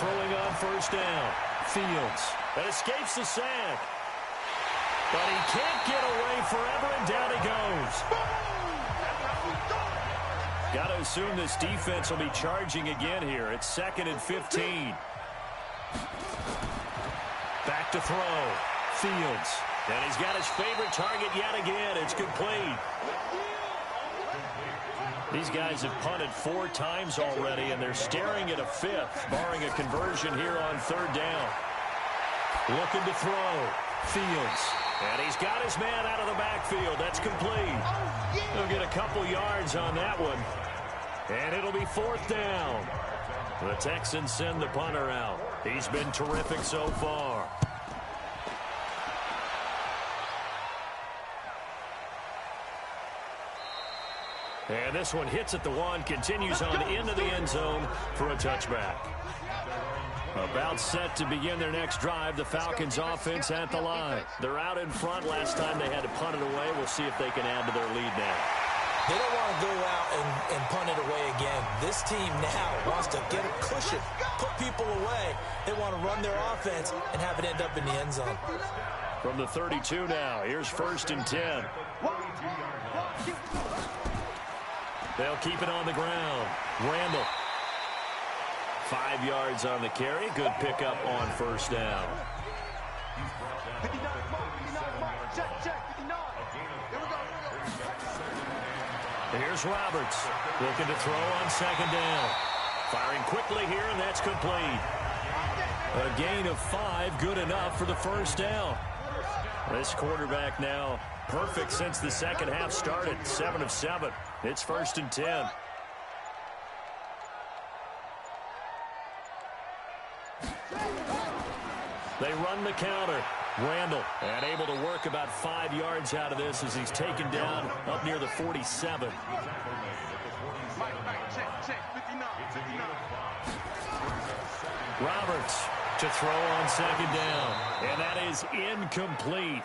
Speaker 2: throwing on first down. Fields. That escapes the sack. But he can't get away forever, and down he goes. Got to assume this defense will be charging again here. It's 2nd and 15. Back to throw. Fields. And he's got his favorite target yet again. It's complete. These guys have punted 4 times already, and they're staring at a 5th, barring a conversion here on 3rd down. Looking to throw. Fields. And he's got his man out of the backfield. That's complete. He'll get a couple yards on that one. And it'll be 4th down. The Texans send the punter out. He's been terrific so far. And this one hits at the 1, continues on into the end zone for a touchback. About set to begin their next drive, the Falcons offense at the line. They're out in front. Last time they had to punt it away. We'll see if they can add to their lead now.
Speaker 3: They don't want to go out and punt it away again. This team now wants to get a cushion, put people away. They want to run their offense and have it end up in the end zone.
Speaker 2: From the 32 now, here's 1st and 10. They'll keep it on the ground. Randall. 5 yards on the carry. Good pickup on first down. Here's Roberts. Looking to throw on 2nd down. Firing quickly here, and that's complete. A gain of 5, good enough for the first down. This quarterback now perfect since the second half started. 7 of 7. It's 1st and 10. They run the counter. Randall, and able to work about 5 yards out of this as he's taken down up near the 47. Roberts to throw on 2nd down, and that is incomplete.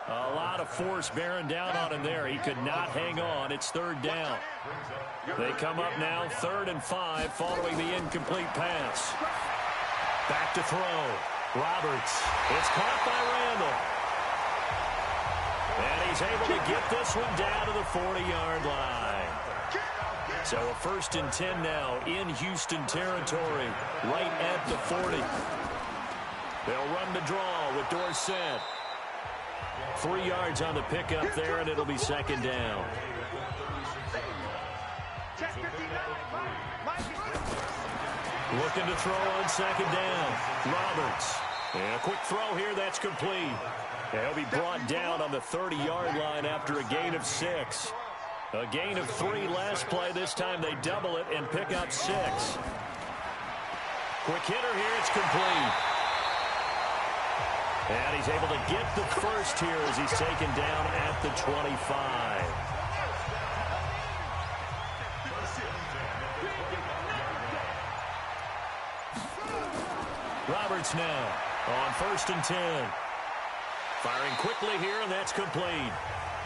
Speaker 2: A lot of force bearing down on him there. He could not hang on. It's 3rd down. They come up now 3rd and 5 following the incomplete pass. Back to throw. Roberts. It's caught by Randall. And he's able to get this one down to the 40-yard line. So a 1st and 10 now in Houston territory, right at the 40. They'll run the draw with Dorsett. 3 yards on the pickup there, and it'll be 2nd down. Looking to throw on 2nd down. Roberts. And a quick throw here, that's complete. And he'll be brought down on the 30-yard line after a gain of 6. A gain of 3 last play. This time they double it and pick up 6. Quick hitter here, it's complete. And he's able to get the first here as he's taken down at the 25. Roberts now on 1st and 10. Firing quickly here, and that's complete.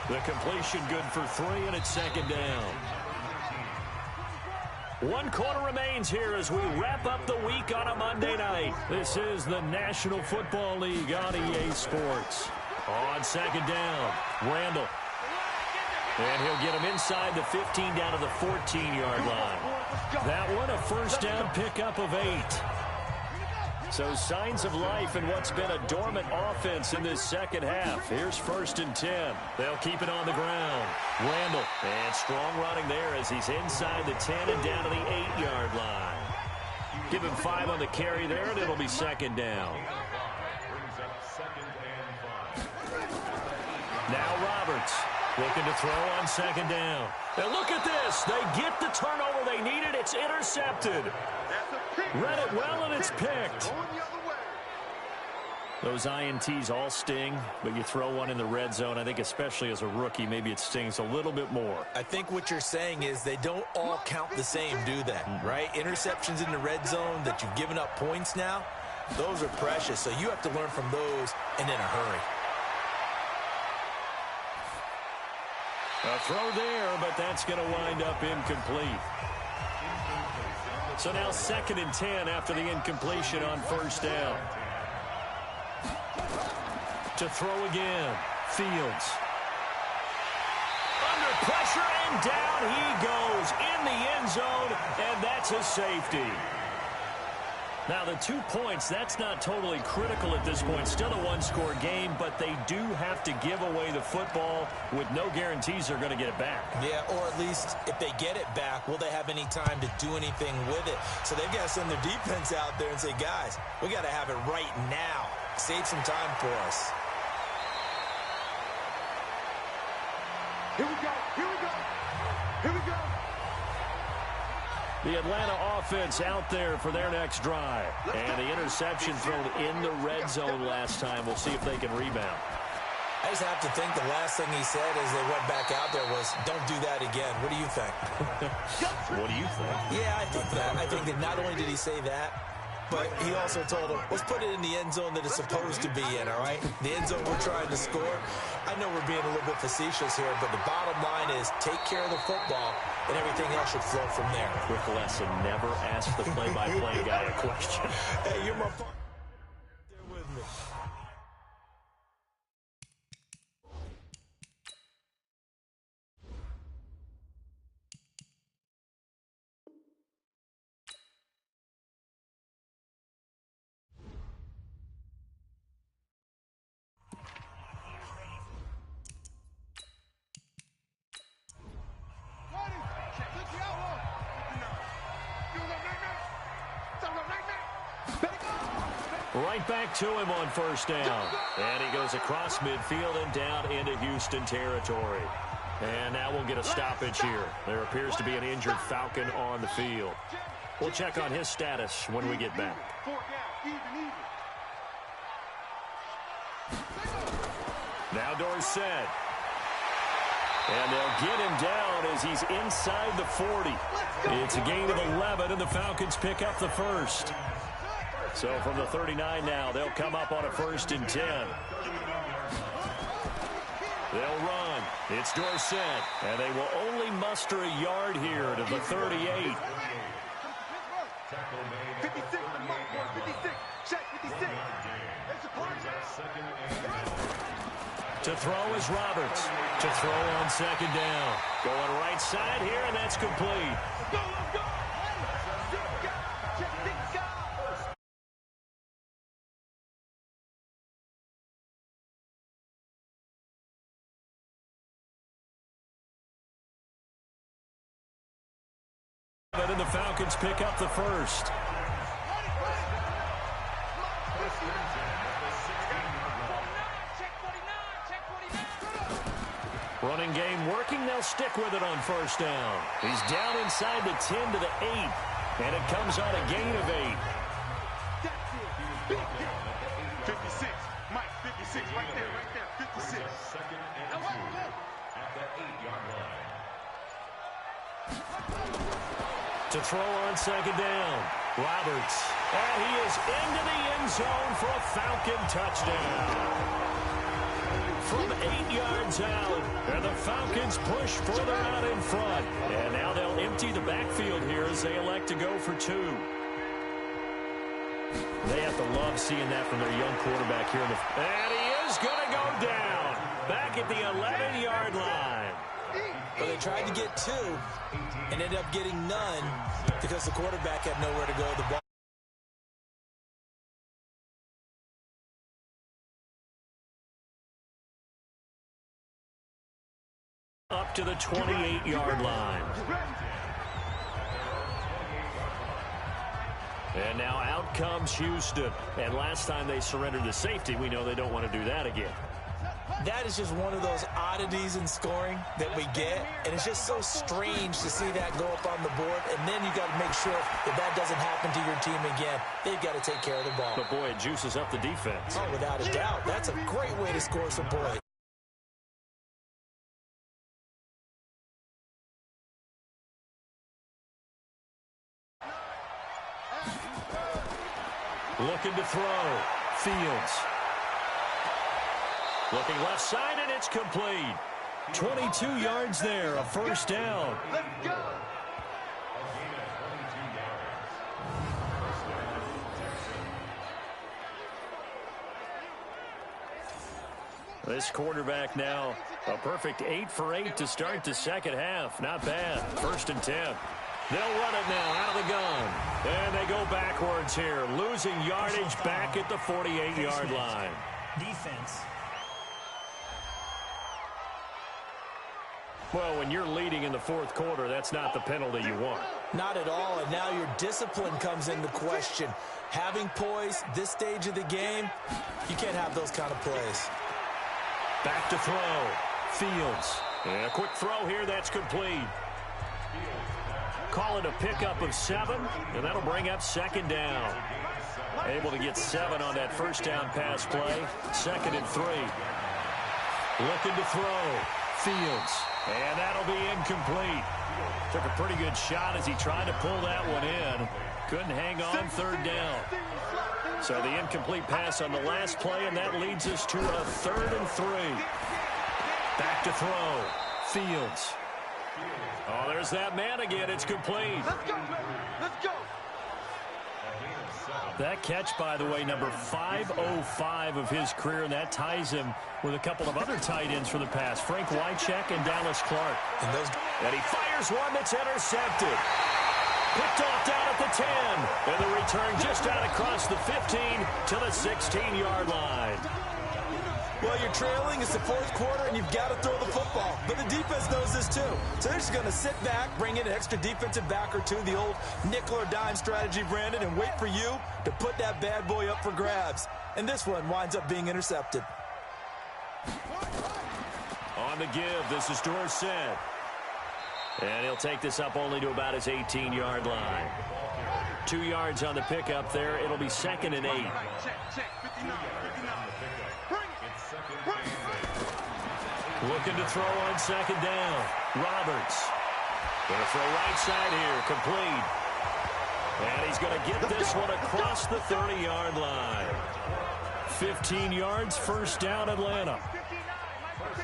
Speaker 2: The completion good for 3, and it's 2nd down. 1 quarter remains here as we wrap up the week on a Monday night. This is the National Football League on EA Sports. On 2nd down, Randall. And he'll get him inside the 15 down to the 14-yard line. That one a first down pickup of 8. So signs of life in what's been a dormant offense in this second half. Here's 1st and 10. They'll keep it on the ground. Randall. And strong running there as he's inside the 10 and down to the 8-yard line. Give him 5 on the carry there, and it'll be 2nd down. Now Roberts looking to throw on 2nd down. And look at this. They get the turnover they needed. It's intercepted. Read it well, and it's picked. Those INTs all sting, but you throw one in the red zone, I think especially as a rookie, maybe it stings a little bit more.
Speaker 3: I think what you're saying is they don't all count the same, do they? Right? Interceptions in the red zone that you've given up points now, those are precious. So you have to learn from those and in a hurry. A
Speaker 2: throw there, but that's going to wind up incomplete. So now 2nd and 10 after the incompletion on first down. To throw again, Fields. Under pressure, and down he goes in the end zone, and that's a safety. Now, the 2 points, that's not totally critical at this point. Still a one-score game, but they do have to give away the football with no guarantees they're going to get it back.
Speaker 3: Yeah, or at least if they get it back, will they have any time to do anything with it? So they've got to send their defense out there and say, guys, we got to have it right now. Save some time for us.
Speaker 4: Here we go. Here we go. Here we go.
Speaker 2: The Atlanta offense out there for their next drive. And the interception thrown in the red zone last time. We'll see if they can rebound.
Speaker 3: I just have to think the last thing he said as they went back out there was, don't do that again. What do you think?
Speaker 2: What do you think?
Speaker 3: Yeah, I think that. I think that not only did he say that, but he also told him, let's put it in the end zone that it's supposed to be in, all right? The end zone we're trying to score. I know we're being a little bit facetious here, but the bottom line is take care of the football, and everything else should flow from there.
Speaker 2: Quick lesson, never ask the play-by-play guy a question.
Speaker 3: Hey, you're my partner. There with me.
Speaker 2: Right back to him on first down. And he goes across midfield and down into Houston territory. And now we'll get a stoppage here. There appears to be an injured Falcon on the field. We'll check on his status when we get back. Now Dorsett. And they'll get him down as he's inside the 40. It's a gain of 11, and the Falcons pick up the first. So from the 39 now, they'll come up on a 1st and 10. They'll run. It's Dorsett, and they will only muster a yard here to the 38.
Speaker 4: 56, 56, check 56.
Speaker 2: To throw is Roberts. To throw on 2nd down. Going right side here, and that's complete.
Speaker 4: Go, let's go.
Speaker 2: And the Falcons pick up the first. Running game working. They'll stick with it on first down. He's down inside the 10 to the 8. And it comes on a gain of 8.
Speaker 4: 56. Mike, 56. Right there. 56.
Speaker 5: Second and 2 at the 8-yard line.
Speaker 2: To throw on 2nd down. Roberts. And he is into the end zone for a Falcon touchdown. From 8 yards out, and the Falcons push further out in front. And now they'll empty the backfield here as they elect to go for 2. They have to love seeing that from their young quarterback here. And he is going to go down. Back at the 11-yard line.
Speaker 3: Well, they tried to get 2 and ended up getting none because the quarterback had nowhere to go with the ball.
Speaker 2: Up to the 28-yard line. And now out comes Houston. And last time they surrendered to safety, we know they don't want to do that again.
Speaker 3: That is just one of those oddities in scoring that we get, and it's just so strange to see that go up on the board, and then you got to make sure that that doesn't happen to your team again. They've got to take care of the ball.
Speaker 2: But, boy, it juices up the defense.
Speaker 3: Oh, without a doubt. That's a great way to score some points.
Speaker 2: Looking to throw. Fields. Looking left side, and it's complete. 22 yards there, a first down.
Speaker 4: Let's go.
Speaker 2: This quarterback now a perfect 8 for 8 to start the second half. Not bad. 1st and 10. They'll run it now out of the gun. And they go backwards here, losing yardage back at the 48-yard line.
Speaker 6: Defense.
Speaker 2: Well, when you're leading in the 4th quarter, that's not the penalty you want.
Speaker 3: Not at all, and now your discipline comes into question. Having poise this stage of the game, you can't have those kind of plays.
Speaker 2: Back to throw. Fields. And a quick throw here, that's complete. Call it a pickup of 7, and that'll bring up 2nd down. Able to get 7 on that 1st down pass play. 2nd and 3. Looking to throw. Fields. And that'll be incomplete. Took a pretty good shot as he tried to pull that one in. Couldn't hang on 3rd down. So the incomplete pass on the last play, and that leads us to a 3rd and 3. Back to throw. Fields. Oh, there's that man again. It's complete.
Speaker 4: Let's go, baby. Let's go.
Speaker 2: That catch, by the way, number 505 of his career, and that ties him with a couple of other tight ends for the pass. Frank Wycheck and Dallas Clark. And he fires one that's intercepted. Picked off down at the 10. And the return just out across the 15 to the 16-yard line.
Speaker 3: Well, you're trailing. It's the 4th quarter, and you've got to throw the football. But the defense knows this, too. So they're just going to sit back, bring in an extra defensive back or two, the old nickel or dime strategy, Brandon, and wait for you to put that bad boy up for grabs. And this one winds up being intercepted.
Speaker 2: On the give, this is Dorsett. And he'll take this up only to about his 18-yard line. 2 yards on the pickup there. It'll be 2nd and 8.
Speaker 4: Check, 59.
Speaker 2: Looking to throw on 2nd down. Roberts. Going to throw right side here. Complete. And he's going to get this one across the 30-yard line. 15 yards, 1st down, Atlanta.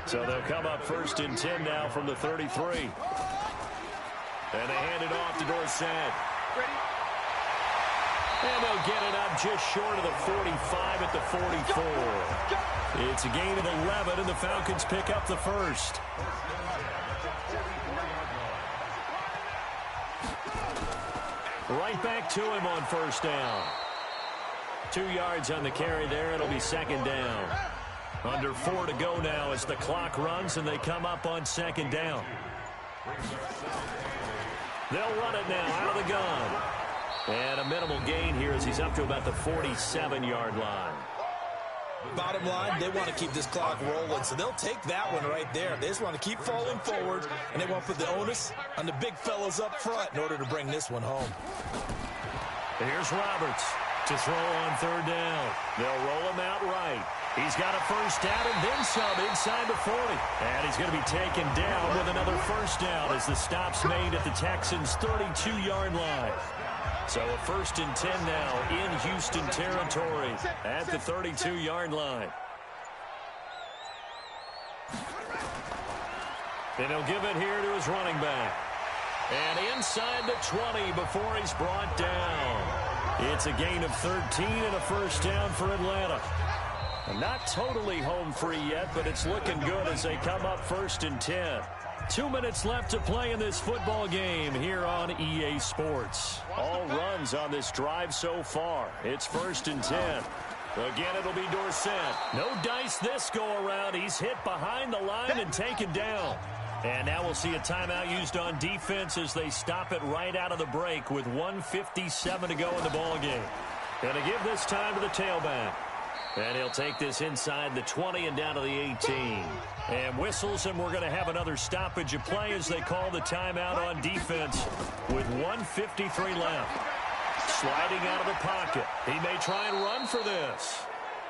Speaker 2: So they'll come up 1st and 10 now from the 33. And they hand it off to Dorsett. And they'll get it up just short of the 45 at the 44. It's a gain of 11, and the Falcons pick up the 1st. Right back to him on 1st down. 2 yards on the carry there. It'll be 2nd down. Under 4 to go now as the clock runs, and they come up on 2nd down. They'll run it now out of the gun. And a minimal gain here as he's up to about the 47-yard line.
Speaker 3: Bottom line, they want to keep this clock rolling, so they'll take that one right there. They just want to keep falling forward, and they want to put the onus on the big fellas up front in order to bring this one home.
Speaker 2: Here's Roberts to throw on 3rd down. They'll roll him out right. He's got a 1st down and then some inside the 40. And he's going to be taken down with another 1st down as the stop's made at the Texans' 32-yard line. So a 1st and 10 now in Houston territory at the 32-yard line. And he'll give it here to his running back. And inside the 20 before he's brought down. It's a gain of 13 and a 1st down for Atlanta. Not totally home free yet, but it's looking good as they come up 1st and 10. 2 minutes left to play in this football game here on EA Sports. All runs on this drive so far. It's 1st and 10. Again, it'll be Dorsett. No dice this go around. He's hit behind the line and taken down. And now we'll see a timeout used on defense as they stop it right out of the break with 1:57 to go in the ballgame. And to give this time to the tailback. And he'll take this inside the 20 and down to the 18. And whistles, and we're going to have another stoppage of play as they call the timeout on defense with 1:53 left. Sliding out of the pocket. He may try and run for this.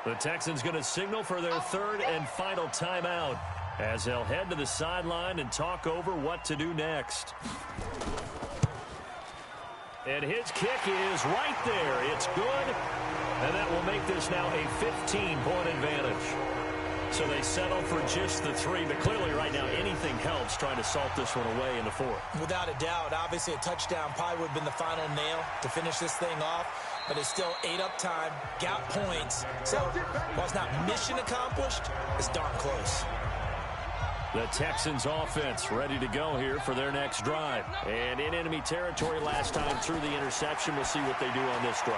Speaker 2: The Texans going to signal for their 3rd and final timeout as they'll head to the sideline and talk over what to do next. And his kick is right there. It's good. And that will make this now a 15-point advantage. So they settle for just the 3, but clearly right now anything helps trying to salt this one away in the 4th.
Speaker 3: Without a doubt, obviously a touchdown probably would have been the final nail to finish this thing off. but it's still ate up time, got points. So while it's not mission accomplished, it's darn close.
Speaker 2: The Texans offense ready to go here for their next drive. And in enemy territory last time through the interception. We'll see what they do on this drive.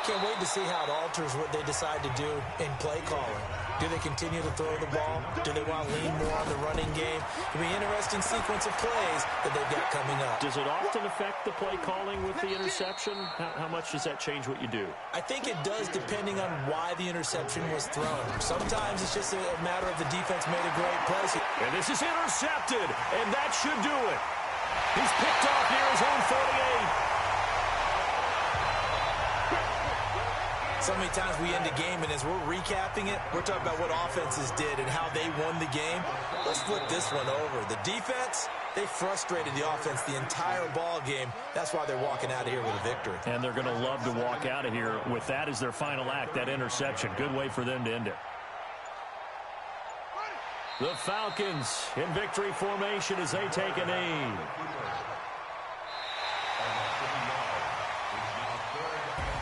Speaker 3: Can't wait to see how it alters what they decide to do in play calling. Do they continue to throw the ball? Do they want to lean more on the running game? It'll be an interesting sequence of plays that they've got coming up.
Speaker 2: Does it often affect the play calling with the interception? How much does that change what you do?
Speaker 3: I think it does depending on why the interception was thrown. Sometimes it's just a matter of the defense made a great play.
Speaker 2: And this is intercepted, and that should do it. He's picked off near his own 48.
Speaker 3: So many times we end a game, and as we're recapping it, we're talking about what offenses did and how they won the game. Let's flip this one over. The defense, they frustrated the offense the entire ball game. That's why they're walking out of here with a victory.
Speaker 2: And they're going to love to walk out of here with that as their final act, that interception. Good way for them to end it. The Falcons in victory formation as they take a knee.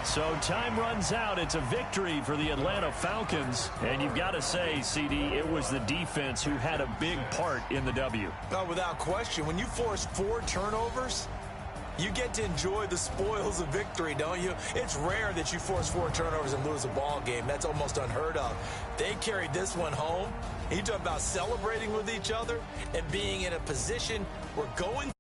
Speaker 2: So time runs out. It's a victory for the Atlanta Falcons. And you've got to say, CD, it was the defense who had a big part in the W.
Speaker 3: Oh, without question. When you force 4 turnovers, you get to enjoy the spoils of victory, don't you? It's rare that you force 4 turnovers and lose a ball game. That's almost unheard of. They carried this one home. You talk about celebrating with each other and being in a position where going